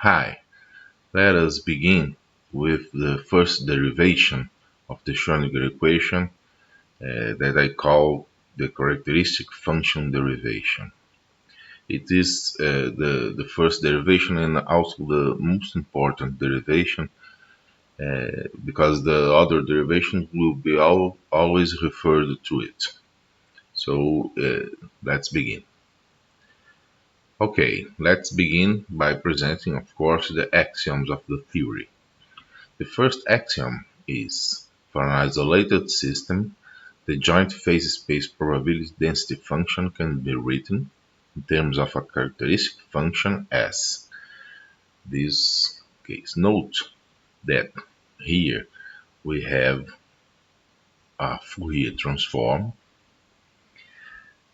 Hi, let us begin with the first derivation of the Schrödinger equation that I call the characteristic function derivation. It is the first derivation and also the most important derivation because the other derivations will be always referred to it. So let's begin. Okay, let's begin by presenting, of course, the axioms of the theory. The first axiom is: for an isolated system, the joint phase space probability density function can be written in terms of a characteristic function as this case. Note that here we have a Fourier transform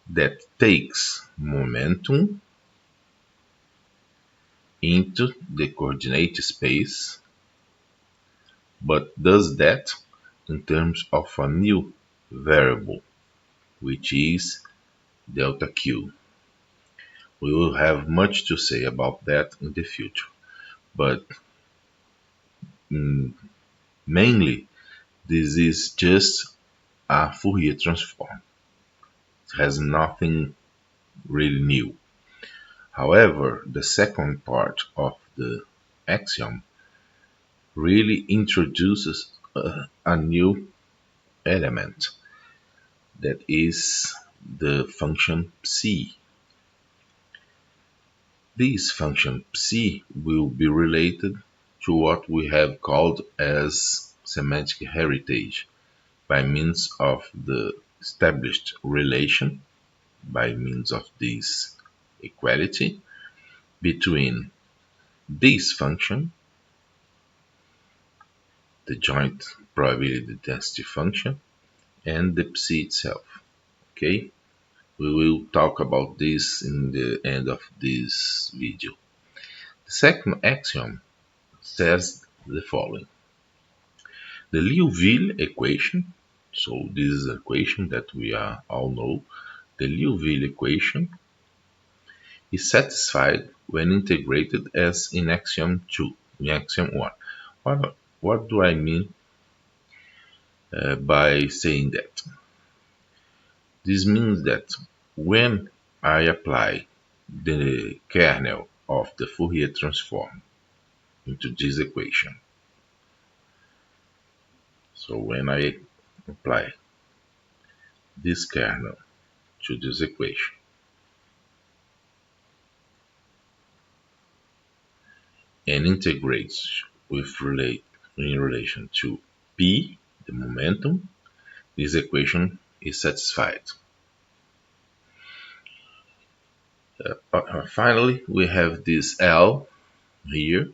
that takes momentum into the coordinate space, but does that in terms of a new variable, which is delta Q. We will have much to say about that in the future, but mm, mainly this is just a Fourier transform. It has nothing really new. However, the second part of the axiom really introduces a new element, that is the function psi. This function psi will be related to what we have called as semantic heritage by means of the established relation, by means of this equality between this function, the joint probability density function, and the psi itself. Okay, we will talk about this in the end of this video. The second axiom says the following: the Liouville equation, so this is an equation that we all know, the Liouville equation is satisfied when integrated as in axiom 2, in axiom 1. What do I mean by saying that? This means that when I apply the kernel of the Fourier transform into this equation, so when I apply this kernel to this equation, and integrates in relation to P, the momentum, this equation is satisfied. Finally, we have this L here,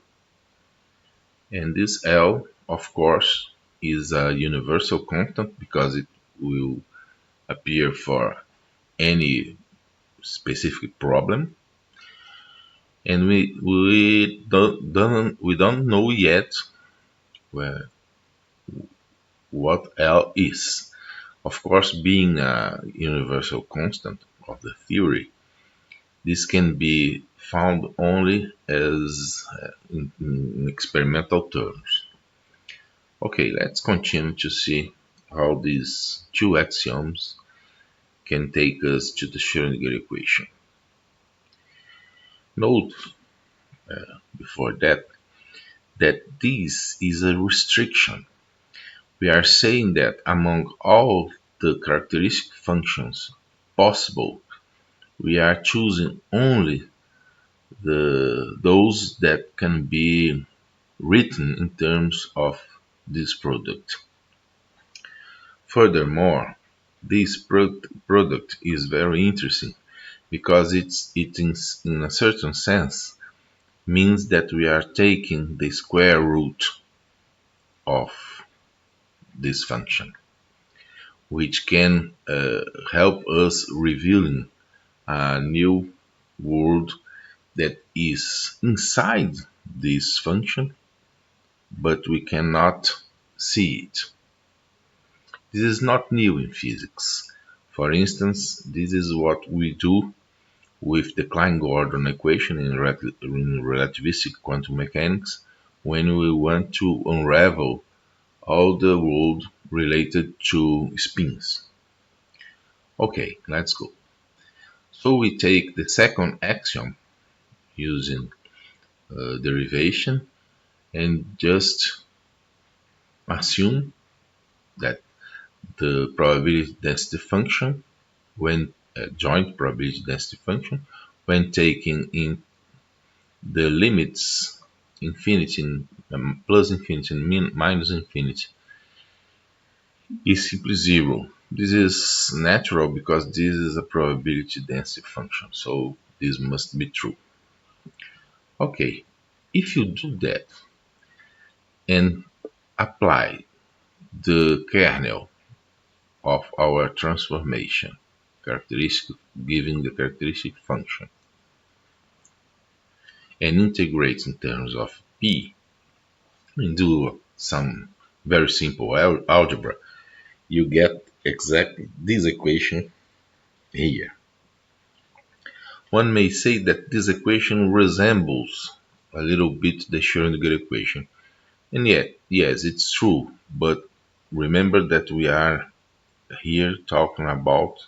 and this L, of course, is a universal constant because it will appear for any specific problem, and we don't know yet where, what L is. Of course, being a universal constant of the theory, this can be found only as in experimental terms. Okay, let's continue to see how these two axioms can take us to the Schrödinger equation. Note before that this is a restriction. We are saying that among all the characteristic functions possible, we are choosing only those that can be written in terms of this product. Furthermore, this product is very interesting because it in a certain sense means that we are taking the square root of this function, which can help us revealing a new world that is inside this function, but we cannot see it. This is not new in physics. For instance, this is what we do with the Klein-Gordon equation in relativistic quantum mechanics when we want to unravel all the world related to spins. Okay, let's go. So we take the second axiom using derivation and just assume that the probability density function when joint probability density function when taking in the limits infinity plus infinity and minus infinity is simply zero. This is natural because this is a probability density function, so this must be true. Okay, if you do that and apply the kernel of our transformation characteristic, giving the characteristic function, and integrate in terms of p, and do some very simple algebra, you get exactly this equation here. One may say that this equation resembles a little bit the Schrödinger equation. And yet, yes, it's true, but remember that we are here talking about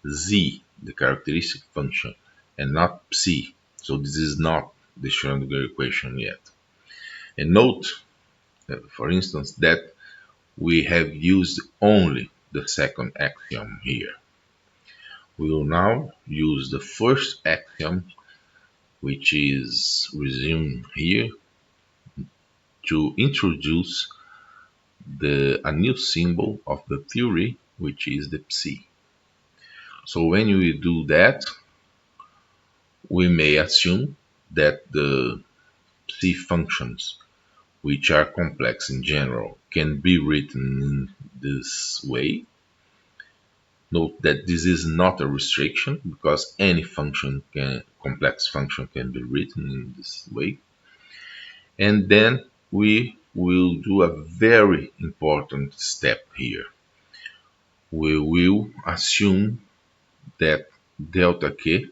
z, the characteristic function, and not psi. So this is not the Schrödinger equation yet. And note, for instance, that we have used only the second axiom here. We will now use the first axiom, which is resumed here, to introduce a new symbol of the theory, which is the psi. So when we do that, we may assume that the psi functions, which are complex in general, can be written in this way. Note that this is not a restriction because any complex function can be written in this way. And then we will do a very important step here. We will assume that delta k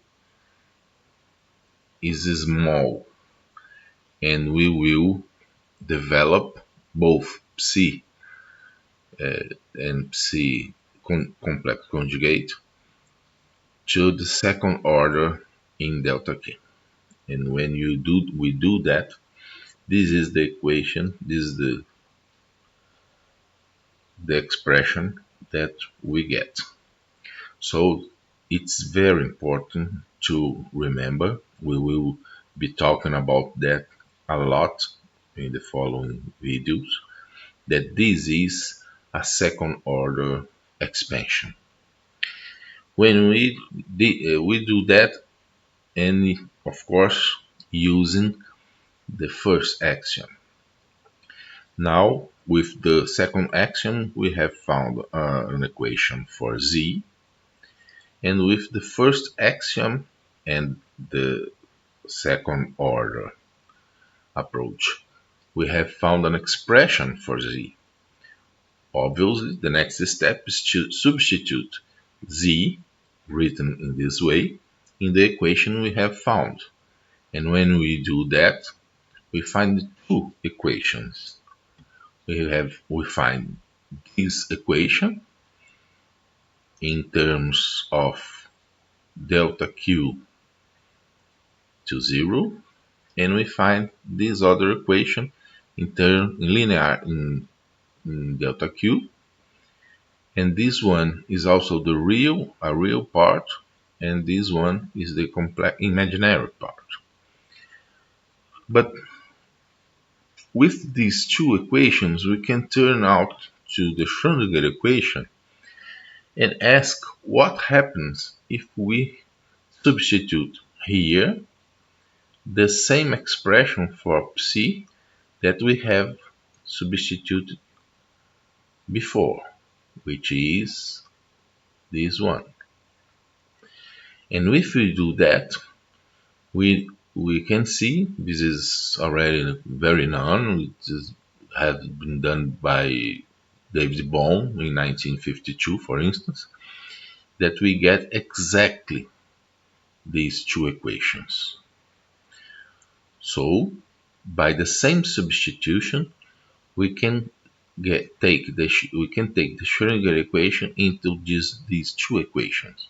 is small, and we will develop both psi and psi complex conjugate to the second order in delta k. And when we do that, this is the equation, this is the expression that we get. So it's very important to remember. We will be talking about that a lot in the following videos, that this is a second order expansion. When we do that, and of course using the first axiom. Now with the second axiom we have found an equation for z, and with the first axiom and the second order approach we have found an expression for z. Obviously the next step is to substitute z, written in this way, in the equation we have found. And when we do that, we find two equations. We find this equation in terms of delta q to 0, and we find this other equation in linear in delta q, and this one is also a real part, and this one is the complex imaginary part. But with these two equations, we can turn out to the Schrödinger equation and ask what happens if we substitute here the same expression for psi that we have substituted before, which is this one. And if we do that, we can see this is already very known. It has been done by David Bohm in 1952, for instance, that we get exactly these two equations. So, by the same substitution, we can take the Schrödinger equation into these two equations.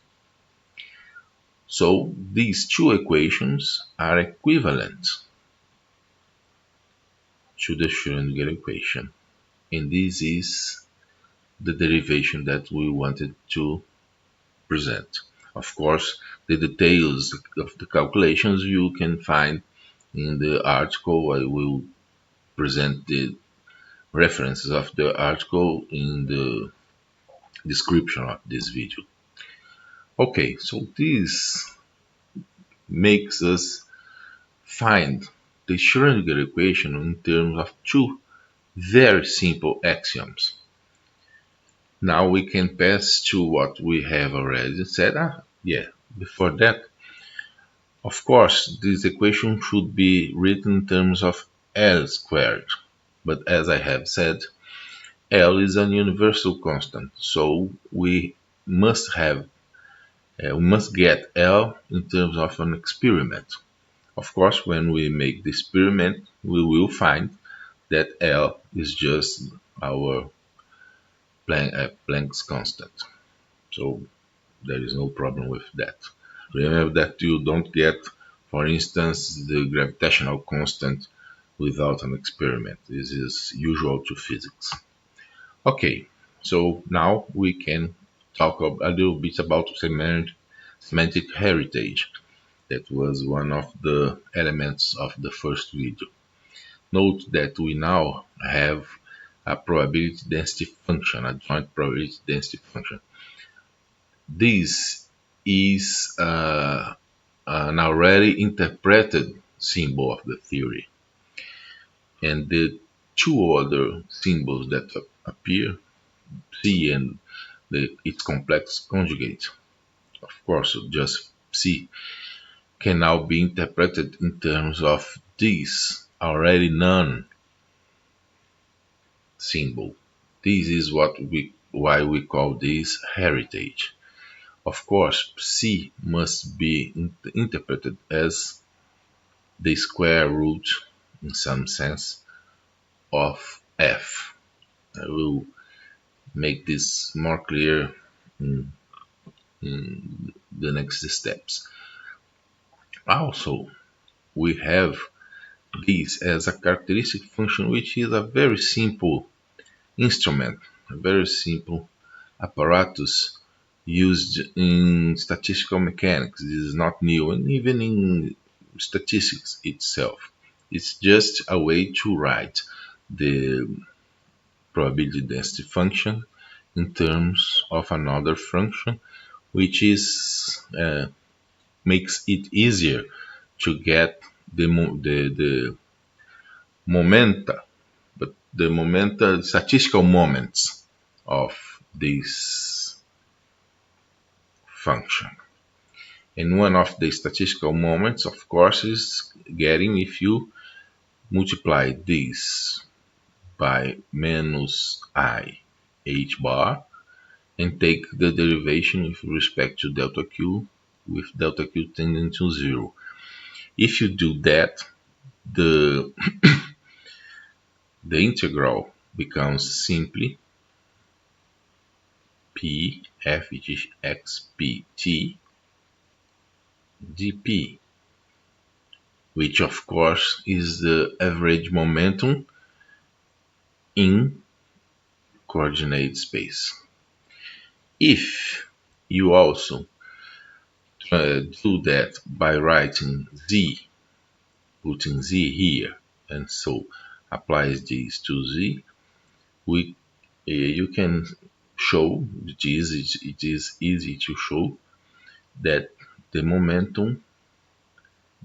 So these two equations are equivalent to the Schrödinger equation, and this is the derivation that we wanted to present. Of course, the details of the calculations you can find in the article. I will present the references of the article in the description of this video. Okay, so this makes us find the Schrödinger equation in terms of two very simple axioms. Now we can pass to what we have already said. Before that, of course, this equation should be written in terms of L squared. But as I have said, L is a universal constant, so must have we must get L in terms of an experiment. Of course, when we make the experiment, we will find that L is just our Planck's constant. So there is no problem with that. Remember that you don't get, for instance, the gravitational constant without an experiment. This is usual to physics. Okay, so now we can talk a little bit about semantic heritage. That was one of the elements of the first video. Note that we now have a probability density function, a joint probability density function. This is an already interpreted symbol of the theory, and the two other symbols that appear, C and its complex conjugate, of course, just C, can now be interpreted in terms of this already known symbol. This is why we call this heritage. Of course, C must be interpreted as the square root, in some sense, of F. I will make this more clear in the next steps. Also, we have this as a characteristic function, which is a very simple instrument, a very simple apparatus used in statistical mechanics. This is not new, and even in statistics itself. It's just a way to write the probability density function in terms of another function, which is makes it easier to get the momenta, but the momenta statistical moments of this function. And one of the statistical moments, of course, is getting if you multiply this by minus I h bar and take the derivation with respect to delta q, with delta q tending to 0. If you do that, the integral becomes simply p f x p t dp, which of course is the average momentum in coordinate space. If you also do that by writing z, putting z here, and so applies this to z, you can show, it is easy to show that the momentum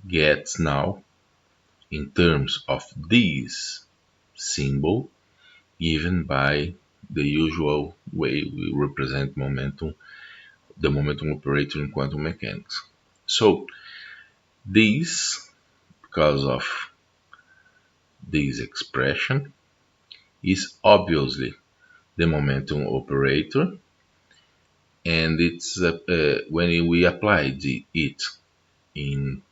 gets now, in terms of this symbol, given by the usual way we represent momentum, the momentum operator in quantum mechanics. So this, because of this expression, is obviously the momentum operator, and it's when we apply it, in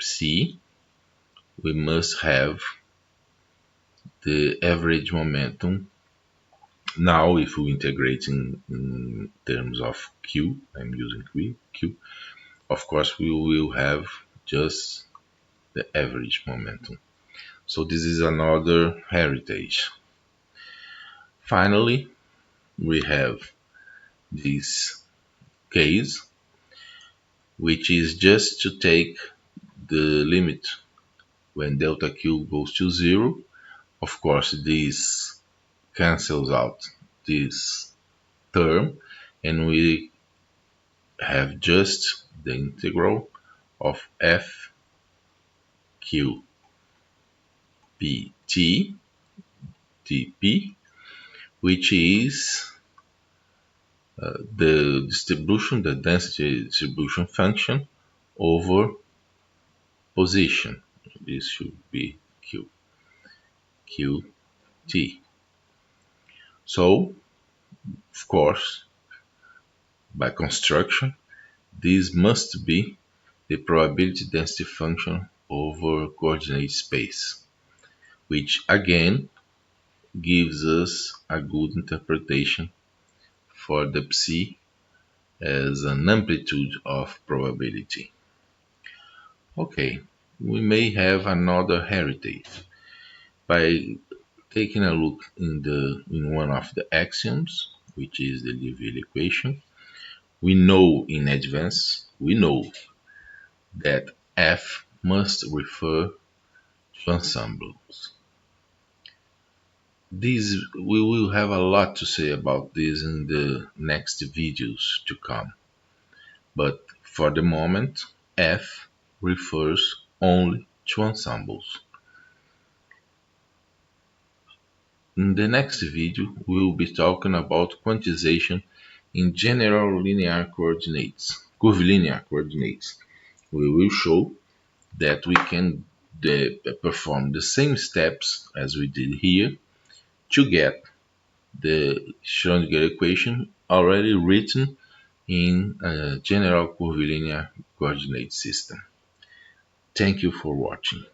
C, we must have the average momentum. Now, if we integrate in terms of Q, I'm using Q, of course, we will have just the average momentum. So this is another heritage. Finally, we have this case, which is just to take the limit when delta Q goes to 0. Of course, this cancels out this term, and we have just the integral of f q p t dp, which is the distribution, the density distribution function over position. This should be qt. So, of course, by construction, this must be the probability density function over coordinate space, which again gives us a good interpretation for the psi as an amplitude of probability. Okay, we may have another heritage by taking a look in one of the axioms, which is the Liouville equation. We know in advance, we know that F must refer to ensembles. We will have a lot to say about this in the next videos to come. But for the moment, F refers only to ensembles. In the next video, we will be talking about quantization in general linear coordinates, curvilinear coordinates. We will show that we can perform the same steps as we did here to get the Schrödinger equation already written in a general curvilinear coordinate system. Thank you for watching.